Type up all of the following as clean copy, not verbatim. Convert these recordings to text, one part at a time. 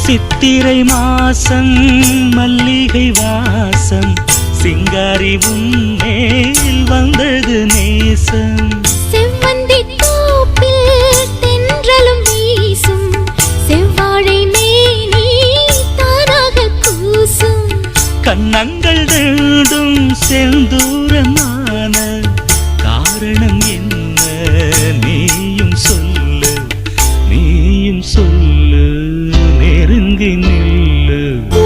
சித்திரை மாசம் மல்லிகை வாசம் சிங்காரி உன்மேல் வந்தது நேசம். செவ்வந்தி தோப்பில் தென்றலும் வீசும் செவ்வாழை மேனி தானாக கூசும். கண்ணங்கள் ரெண்டும் செந்தூரமான காரணம் என்ன நீயும் சொல்லு, நீயும் சொல்லு, நெருங்கி நில்லு.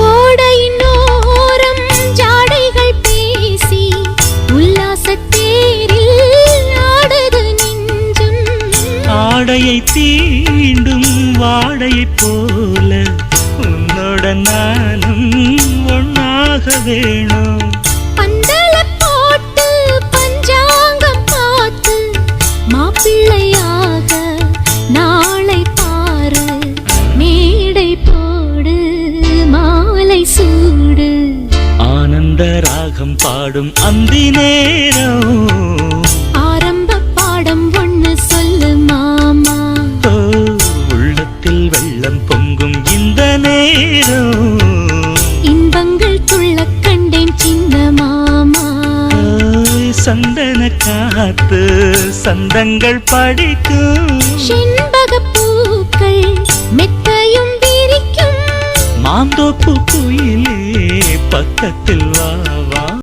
ஓடையின் ஓரம் ஜாடைகள் பேசி உல்லாசத்தேரில் ஆடுது நெஞ்சம். ஆடையை தீண்டும் வாடையைப் போல உன்னோட நானும் ஒன்னாக வேணும். பந்தல போட்டு பஞ்சாங்கம் பார்த்து மாப்பிள்ளையாக நாளை பாரு. மேடை போடு மாலை சூடு. ஆனந்த ராகம் பாடும் அந்தி நேரம் ஆரம்ப பாடம் ஒண்ணு சொல்லு மாமா. ஓ, உள்ளத்தில் வெள்ளம் பொங்கும் இந்த நேரம் இன்பங்கள் துள்ள கண்டேன் சின்ன மாமா. ஓய், சந்தன காத்து சந்தங்கள் படிக்கும். செண்பக பூக்கள் மெத்தையும் விரிக்கும். மாந்தோப்பு குயிலே பக்கத்தில் வா வா.